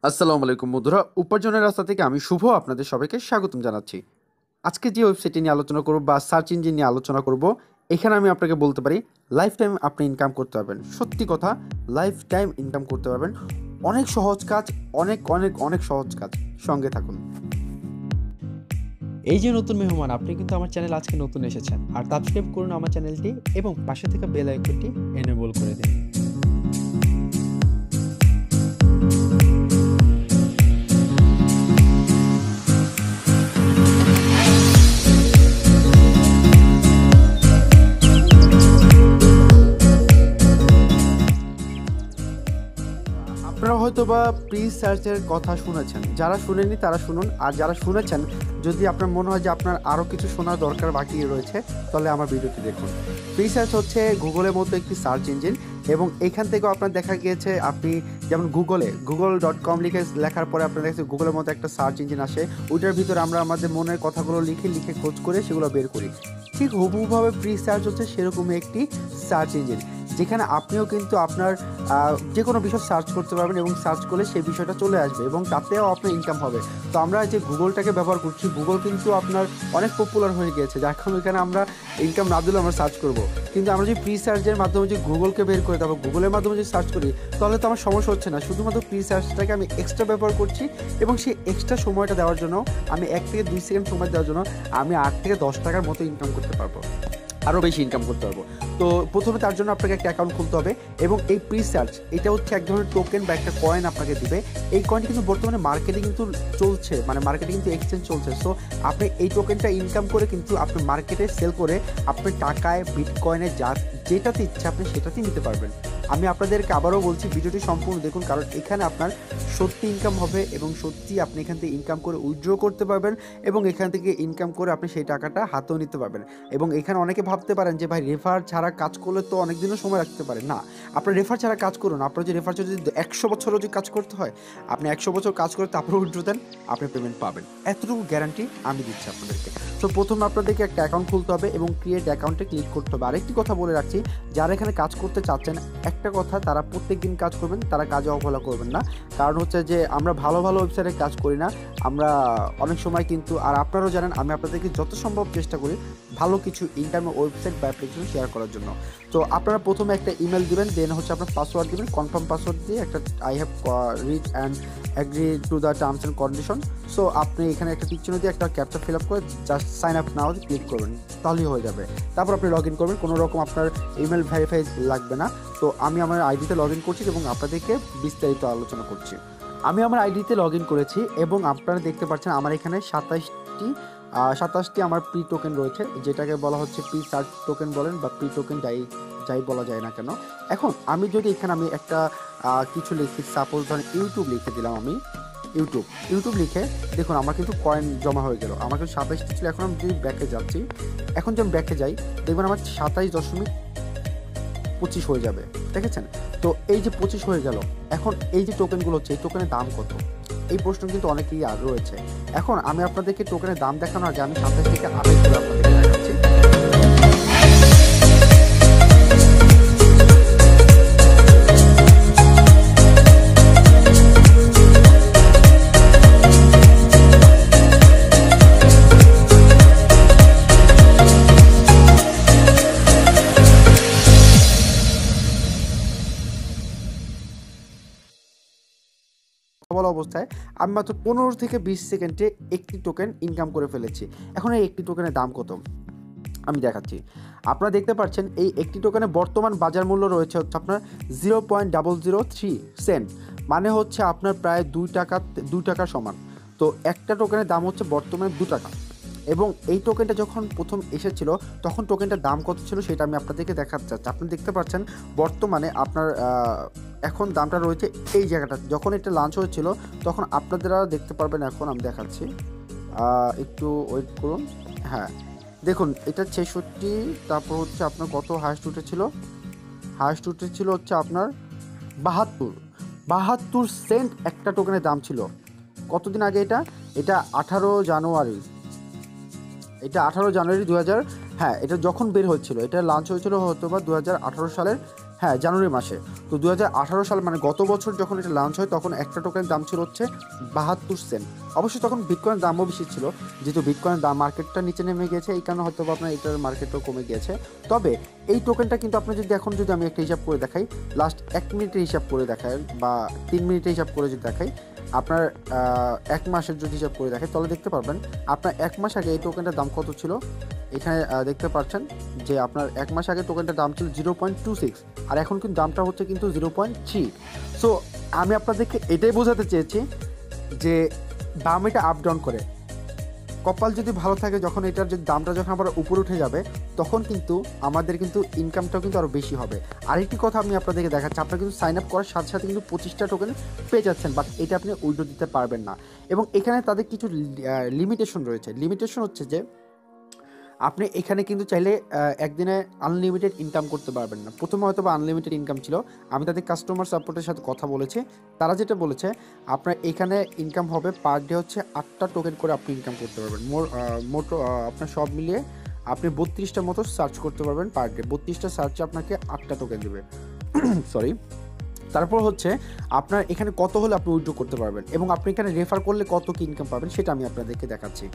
আসসালামু আলাইকুম বন্ধুরা, উপার্জনের রাস্তা থেকে আমি শুভ আপনাদের সবাইকে স্বাগতম জানাচ্ছি। আজকে যে ওয়েবসাইটটি নিয়ে আলোচনা করব বা সার্চ ইঞ্জিন নিয়ে আলোচনা করব, এখানে আমি আপনাকে বলতে পারি লাইফ টাইম আপনি ইনকাম করতে পারবেন। সত্যি কথা, লাইফ টাইম ইনকাম করতে পারবেন। অনেক সহজ কাজ, অনেক অনেক অনেক সহজ কাজ। সঙ্গে থাকুন। এই যে নতুন মেহমান, আপনি কিন্তু আমার চ্যানেল আজকে নতুন এসেছেন, আর সাবস্ক্রাইব করুন আমার চ্যানেলটি এবং পাশে থাকা বেল আইকনটি এনেবল করে দিন। আপনারা হয়তো বা প্রি সার্চের কথা শুনেছেন, যারা শুনেননি তারা শুনুন, আর যারা শুনেছেন যদি আপনার মনে হয় যে আপনার আরও কিছু শোনার দরকার বাকি রয়েছে, তাহলে আমার ভিডিওটি দেখুন। প্রি সার্চ হচ্ছে গুগলের মতো একটি সার্চ ইঞ্জিন, এবং এখান থেকেও আপনার দেখা গিয়েছে আপনি যেমন গুগল.com লেখার পরে আপনার দেখছে গুগলের মতো একটা সার্চ ইঞ্জিন আসে, ওইটার ভিতরে আমরা আমাদের মনের কথাগুলো লিখে খোঁজ করে সেগুলো বের করি। ঠিক হুবহুভাবে প্রি সার্চ হচ্ছে সেরকমই একটি সার্চ ইঞ্জিন, যেখানে আপনিও কিন্তু আপনার যে কোনো বিষয় সার্চ করতে পারবেন এবং সার্চ করলে সেই বিষয়টা চলে আসবে এবং তাতেও আপনার ইনকাম হবে। তো আমরা যে গুগলটাকে ব্যবহার করছি, গুগল কিন্তু আপনার অনেক পপুলার হয়ে গিয়েছে, যার কারণে এখানে আমরা ইনকাম না দিলেও আমরা সার্চ করব। কিন্তু আমরা যদি প্রি সার্চের মাধ্যমে যদি গুগলকে বের করে দেবো, গুগলের মাধ্যমে যদি সার্চ করি, তাহলে তো আমার সমস্যা হচ্ছে না। শুধুমাত্র প্রি সার্চটাকে আমি এক্সট্রা ব্যবহার করছি, এবং সেই এক্সট্রা সময়টা দেওয়ার জন্য আমি 1 থেকে 2 সেকেন্ড সময় দেওয়ার জন্য আমি 8 থেকে 10 টাকার মতো ইনকাম করতে পারবো, আরও বেশি ইনকাম করতে পারবো। তো প্রথমে তার জন্য আপনাকে একটা অ্যাকাউন্ট খুলতে হবে, এবং এই প্রি সার্চ এটা হচ্ছে এক ধরনের টোকেন বা একটা কয়েন আপনাকে দিবে। এই কয়েনটি কিন্তু বর্তমানে মার্কেটে কিন্তু চলছে, মানে মার্কেটে কিন্তু এক্সচেঞ্জ চলছে। সো আপনি এই টোকেনটা ইনকাম করে কিন্তু আপনি মার্কেটে সেল করে আপনি টাকায় বিটকয়েনে যেটাতে ইচ্ছা আপনি সেটাতেই নিতে পারবেন। আমি আপনাদেরকে আবারও বলছি, ভিডিওটি সম্পূর্ণ দেখুন, কারণ এখানে আপনার সত্যি ইনকাম হবে এবং সত্যি আপনি এখান থেকে ইনকাম করে উইথড্র করতে পারবেন, এবং এখান থেকে ইনকাম করে আপনি সেই টাকাটা হাতেও নিতে পারবেন। এবং এখানে অনেকে ভাবতে পারেন যে ভাই, রেফার ছাড়া কাজ করলে তো অনেক দিনও সময় রাখতে পারেন। না, আপনার রেফার ছাড়া কাজ করুন। আপনার যে রেফার ছাড়া যদি 100 বছরও যদি কাজ করতে হয়, আপনি 100 বছর কাজ করে তারপরে উইথড্র দেন, আপনি পেমেন্ট পাবেন। এতটুকু গ্যারান্টি আমি দিচ্ছি আপনাদেরকে। তো প্রথমে আপনাদেরকে একটা অ্যাকাউন্ট খুলতে হবে এবং ক্রিয়েট অ্যাকাউন্টে ক্লিক করতে হবে। আরেকটি কথা বলে রাখছি, যারা এখানে কাজ করতে চাচ্ছেন, একটা কথা, তারা প্রত্যেক দিন কাজ করবেন, তারা কাজে অবহেলা করবেন না। কারণ হচ্ছে যে আমরা ভালো ভালো ওয়েবসাইটে কাজ করি না, আমরা অনেক সময় কিন্তু, আর আপনারাও জানেন, আমি আপনাদেরকে যত সম্ভব চেষ্টা করি ভালো কিছু ইন্টারনেট ওয়েবসাইট বা অ্যাপ্লিকেশন শেয়ার করার জন্য। তো আপনারা প্রথমে একটা ইমেল দিবেন, দেন হচ্ছে আপনার পাসওয়ার্ড দিবেন, কনফার্ম পাসওয়ার্ড দিয়ে একটা I have read and agree to the terms and condition. So আপনি এখানে একটা টিক চিহ্ন দিয়ে একটা ক্যাপচা ফিল আপ করে just sign up now click করবেন, তাহলেই হয়ে যাবে। তারপর আপনি লগ ইন করবেন, কোনো রকম আপনার ইমেল ভেরিফাই লাগবে না। তো আমি আমার আইডিতে লগ ইন করছি এবং আপনাদেরকে বিস্তারিত আলোচনা করছি। আমি আমার আইডিতে লগ ইন করেছি এবং আপনারা দেখতে পাচ্ছেন আমার এখানে 27টি আমার প্রি টোকেন রয়েছে, যেটাকে বলা হচ্ছে প্রি সার্চ টোকেন বলেন বা প্রি টোকেন, যাই বলা যায় না কেন। এখন আমি যদি এখানে আমি একটা কিছু লিখি, সাপোজ ধরেন ইউটিউব লিখে দিলাম, আমি ইউটিউব লিখে দেখুন আমার কিন্তু কয়েন জমা হয়ে গেল। আমার কিন্তু 27টি ছিল, এখন আমি যদি ব্যাকে যাচ্ছি, এখন যদি আমি ব্যাকে যাই, দেখবেন আমার 27.25 হয়ে যাবে, দেখেছেন? তো এই যে 25 হয়ে গেল, এখন এই যে টোকেনগুলো হচ্ছে, এই টোকেনের দাম কত, এই প্রশ্ন কিন্তু অনেকেই আর রয়েছে। এখন আমি আপনাদেরকে টোকেনের দাম দেখানোর আগে আমি 27 থেকে 28 করে আপনাদেরকে দেখাচ্ছি। বলা অবস্থায় আমি মাত্র 15 থেকে 20 সেকেন্ডে একটি টোকেন ইনকাম করে ফেলেছি। এখন এই একটি টোকেনের দাম কত আমি দেখাচ্ছি। আপনারা দেখতে পাচ্ছেন এই একটি টোকেনের বর্তমান বাজার মূল্য রয়েছে হচ্ছে আপনার 0.003 সেন্ট, মানে হচ্ছে আপনার প্রায় 2 টাকা সমান। তো একটা টোকেনের দাম হচ্ছে বর্তমানে 2 টাকা, এবং এই টোকেনটা যখন প্রথম এসেছিল তখন টোকেনটার দাম কত ছিল সেটা আমি আপনাদেরকে দেখাতে চাচ্ছি। আপনি দেখতে পাচ্ছেন বর্তমানে আপনার এখন দামটা রয়েছে এই জায়গাটা। যখন এটা লঞ্চ হয়েছিল তখন আপনারা দেখতে পারবেন, এখন আমি দেখাচ্ছি, একটু ওয়েট করুন। হ্যাঁ, দেখুন এটা 66, তারপর হচ্ছে আপনার কত হাইস্ট উঠেছিল হচ্ছে আপনার 72 সেন্ট একটা টোকেনের দাম ছিল। কতদিন আগে এটা 18 জানুয়ারি, 2000, হ্যাঁ, এটা যখন বের হয়েছিল, এটা লঞ্চ হয়েছিল হয়তো বা 2018 সালের, হ্যাঁ, জানুয়ারি মাসে। তো 2018 সালে মানে গত বছর যখন এটা লঞ্চ হয় তখন একটা টোকেনের দাম ছিল হচ্ছে 72 সেন্ট। অবশ্যই তখন বিটকয়েনের দামও বেশি ছিল, যেহেতু বিটকয়েনের দাম মার্কেটটা নিচে নেমে গিয়েছে, এই কারণে হয়তো আপনার এটার মার্কেটটাও কমে গিয়েছে। তবে এই টোকেনটা কিন্তু আপনি যদি এখন যদি আমি একটা হিসাব করে দেখাই, লাস্ট 1 মিনিটের হিসাব করে দেখাই বা 3 মিনিটের হিসাব করে যদি দেখাই, আপনার 1 মাসের যদি হিসাব করে দেখাই তাহলে দেখতে পারবেন আপনার 1 মাস আগে এই টোকেনটার দাম কত ছিল। এখানে দেখতে পাচ্ছেন যে আপনার 1 মাস আগে টোকেনটার দাম ছিল 0.26, আর এখন কিন্তু দামটা হচ্ছে কিন্তু 0.3। সো আমি আপনাদেরকে এটাই বোঝাতে চেয়েছি যে দাম এটা আপ ডাউন করে, কপাল যদি ভালো থাকে, যখন এটার যে দামটা যখন আবার উপরে উঠে যাবে তখন কিন্তু আমাদের কিন্তু ইনকামটাও কিন্তু আরও বেশি হবে। আরেকটি কথা আমি আপনাদেরকে দেখাচ্ছি, আপনারা কিন্তু সাইন আপ করার সাথে সাথে কিন্তু 25টা টোকেন পেয়ে যাচ্ছেন, বাট এটা আপনি উইথড্র দিতে পারবেন না। এবং এখানে তাদের কিছু লিমিটেশন রয়েছে। লিমিটেশন হচ্ছে যে আপনি এখানে কিন্তু চাইলে একদিনে আনলিমিটেড ইনকাম করতে পারবেন না। প্রথমে হয়তো বা আনলিমিটেড ইনকাম ছিল, আমি তাদের কাস্টমার সাপোর্টের সাথে কথা বলেছি, তারা যেটা বলেছে আপনার এখানে ইনকাম হবে পার ডে হচ্ছে 8টা টোকেন করে আপনি ইনকাম করতে পারবেন। মোট আপনার সব মিলিয়ে আপনি 32টার মতো সার্চ করতে পারবেন পার ডে। 32টা সার্চে আপনাকে 8টা টোকেন দেবে। সরি। তারপর হচ্ছে আপনার এখানে কত হলে আপনি উইথড্র করতে পারবেন এবং আপনি এখানে রেফার করলে কত কি ইনকাম পাবেন সেটা আমি আপনাদেরকে দেখাচ্ছি।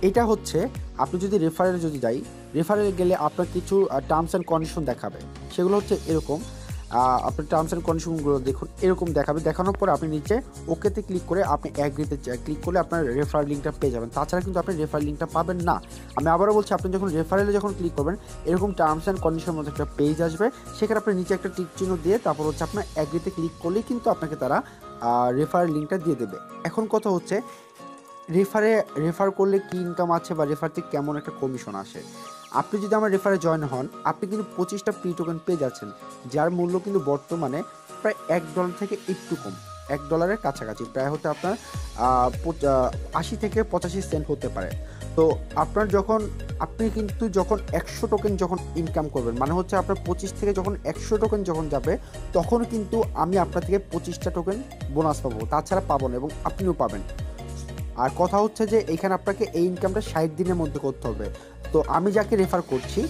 এটা হচ্ছে আপনি যদি রেফারেলে যদি যাই, রেফারেলে গেলে আপনার কিছু টার্মস অ্যান্ড কন্ডিশন দেখাবে, সেগুলো হচ্ছে এরকম। আপনার টার্মস অ্যান্ড কন্ডিশনগুলো দেখুন, এরকম দেখাবে। দেখানোর পর আপনি নিচে ওকেতে ক্লিক করে আপনি অ্যাগ্রিতে ক্লিক করলে আপনার রেফার লিঙ্কটা পেয়ে যাবেন। তাছাড়া কিন্তু আপনি রেফার লিঙ্কটা পাবেন না। আমি আবারও বলছি, আপনি যখন রেফারেলে যখন ক্লিক করবেন এরকম টার্মস অ্যান্ড কন্ডিশনের মধ্যে একটা পেজ আসবে, সেখানে আপনি নিচে একটা টিক চিহ্ন দিয়ে তারপর হচ্ছে আপনার অ্যাগ্রিতে ক্লিক করলেই কিন্তু আপনাকে তারা রেফার লিঙ্কটা দিয়ে দেবে। এখন কথা হচ্ছে রেফার করলে কি ইনকাম আছে বা রেফার থেকে কেমন একটা কমিশন আসে। আপনি যদি আমার রেফারে জয়েন হন, আপনি কিন্তু 25টা প্রি টোকেন পেয়ে যাচ্ছেন, যার মূল্য কিন্তু বর্তমানে প্রায় $1 থেকে একটু কম, $1 কাছাকাছি, প্রায় হতে আপনার 80 থেকে 85 সেন্ট হতে পারে। তো আপনি কিন্তু যখন 100 টোকেন যখন ইনকাম করবেন, মানে হচ্ছে আপনার 25 থেকে যখন 100 টোকেন যখন যাবে তখন কিন্তু আমি আপনার থেকে 25টা টোকেন বোনাস পাবো, তাছাড়া পাবো না এবং আপনিও পাবেন। আর কথা হচ্ছে যে এখানে আপনাকে এই ইনকামটা 60 দিনের মধ্যে করতে হবে। তো আমি যাকে রেফার করছি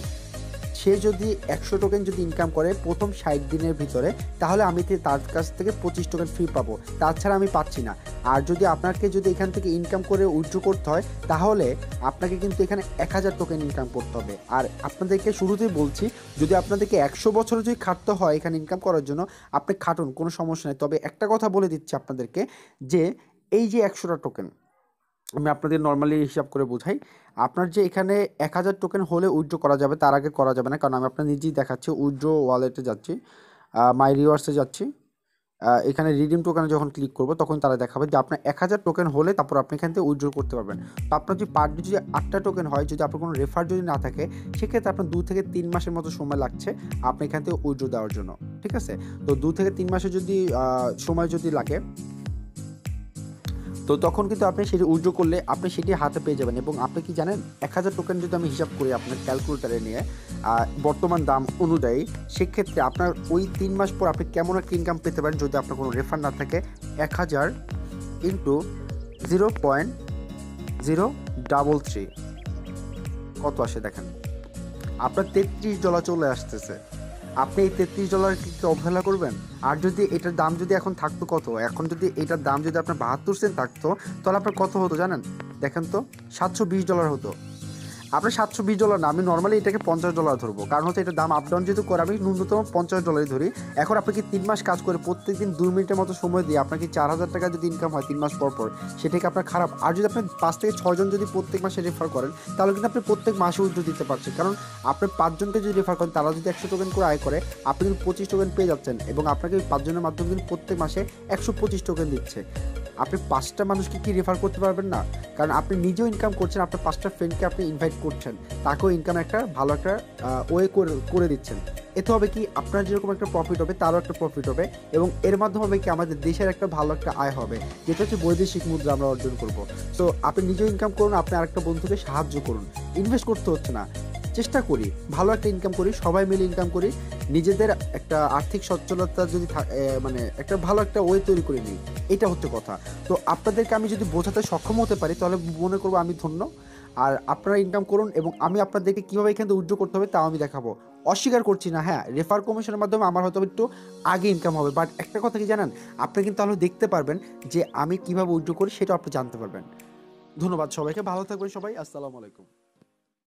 সে যদি 100 টোকেন যদি ইনকাম করে প্রথম 60 দিনের ভিতরে, তাহলে আমি তার কাছ থেকে 25 টোকেন ফ্রি পাবো, তাছাড়া আমি পাচ্ছি না। আর যদি আপনাকে যদি এখান থেকে ইনকাম করে উইথড্র করতে হয় তাহলে আপনাকে কিন্তু এখানে 1000 টোকেন ইনকাম করতে হবে। আর আপনাদেরকে শুরুতেই বলছি, যদি আপনাদেরকে 100 বছর যদি খাটতে হয় এখানে ইনকাম করার জন্য, আপনি খাটুন, কোনো সমস্যা নেই। তবে একটা কথা বলে দিচ্ছি আপনাদেরকে, যে এই যে 100টা টোকেন আমি আপনাদের নর্মালি হিসাব করে বোঝাই, আপনার যে এখানে 1000 টোকেন হলে উইথড্র করা যাবে, তার আগে করা যাবে না, কারণ আমি আপনার নিজেই দেখাচ্ছি। উইথড্র ওয়ালেটে যাচ্ছি, মাই রিওয়ার্ডসে যাচ্ছি, এখানে রিডিম টোকেনে যখন ক্লিক করবো তখন তারা দেখাবে যে আপনার 1000 টোকেন হলে তারপর আপনি এখান থেকে উইথড্র করতে পারবেন। তো আপনার যদি পার ডে যদি 8টা টোকেন হয়, যদি আপনার কোনো রেফার যদি না থাকে, সেক্ষেত্রে আপনার 2 থেকে 3 মাসের মতো সময় লাগছে আপনি এখান থেকে উইথড্র দেওয়ার জন্য, ঠিক আছে? তো 2 থেকে 3 মাসের যদি সময় যদি লাগে, তো তখন কিন্তু আপনি সেটি উইথড্র করলে আপনি সেটি হাতে পেয়ে যাবেন। এবং আপনি কি জানেন, 1000 টোকেন যদি আমি হিসাব করি আপনার ক্যালকুলেটারে নিয়ে বর্তমান দাম অনুযায়ী, সেক্ষেত্রে আপনার ওই 3 মাস পর আপনি কেমন একটা ইনকাম পেতে পারেন যদি আপনার কোনো রেফার না থাকে। 1000 ইন্টু 0.033 কত আসে দেখেন, আপনার $33 চলে আসতেছে। আপনি এই $33 কি অবহেলা করবেন? আর যদি এটার দাম যদি এখন থাকতো কত, এখন যদি এটার দাম যদি আপনার 72 সেন্ট থাকতো, তাহলে আপনার কত হতো জানেন? দেখেন তো, $720 হতো। আপনার $720 না, আমি নর্মালি এটাকে $50 ধরবো, কারণ হচ্ছে এটার দাম আপ ডাউন যেহেতু করে, আমি ন্যূনতম $50 ধরি। এখন আপনি কি 3 মাস কাজ করে প্রত্যেকদিন 2 মিনিটের মতো সময় দিয়ে আপনার কি 4000 টাকা যদি ইনকাম হয় 3 মাস পর পর, সেটা কি আপনার খারাপ? আর যদি আপনি 5 থেকে 6 জন যদি প্রত্যেক মাসে রেফার করেন, তাহলে কিন্তু আপনি প্রত্যেক মাসে উইথড্র দিতে পারছেন, কারণ আপনি 5 জনকে যদি রেফার করেন, তারা যদি 100 টোকেন করে আয় করে, আপনি কিন্তু 25 টোকেন পেয়ে যাচ্ছেন এবং আপনাকে 5 জনের মাধ্যমে কিন্তু প্রত্যেক মাসে 125 টোকেন দিচ্ছে। আপনি 5টা মানুষকে কি রেফার করতে পারবেন না? কারণ আপনি নিজেও ইনকাম করছেন, আপনার 5টা ফ্রেন্ডকে আপনি ইনভাইট করছেন, তাকেও ইনকাম একটা ভালো একটা ওয়ে করে দিচ্ছেন। এতে হবে কি, আপনার যেরকম একটা প্রফিট হবে তারও একটা প্রফিট হবে এবং এর মাধ্যমে হবে কি, আমাদের দেশের একটা ভালো একটা আয় হবে, যেটা হচ্ছে বৈদেশিক মুদ্রা আমরা অর্জন করব। সো আপনি নিজেও ইনকাম করুন, আপনি আরেকটা বন্ধুকে সাহায্য করুন, ইনভেস্ট করতে হচ্ছে না। চেষ্টা করি ভালো একটা ইনকাম করি, সবাই মিলে ইনকাম করি, নিজেদের একটা আর্থিক সচ্ছলতা যদি মানে একটা ভালো একটা ওয়ে তৈরি করে নিই, এটা হচ্ছে কথা। তো আপনাদেরকে আমি যদি বোঝাতে সক্ষম হতে পারি তাহলে মনে করবো আমি ধন্য। আর আপনারা ইনকাম করুন এবং আমি আপনাদেরকে কীভাবে এখান থেকে উইথড্র করতে হবে তাও আমি দেখাবো। অস্বীকার করছি না, হ্যাঁ রেফার কমিশনের মাধ্যমে আমার হয়তো একটু আগে ইনকাম হবে, বাট একটা কথা কি জানেন, আপনি কিন্তু তাহলে দেখতে পারবেন যে আমি কিভাবে উইথড্র করি, সেটা আপনি জানতে পারবেন। ধন্যবাদ সবাইকে, ভালো থাকবেন সবাই, আসসালামু আলাইকুম।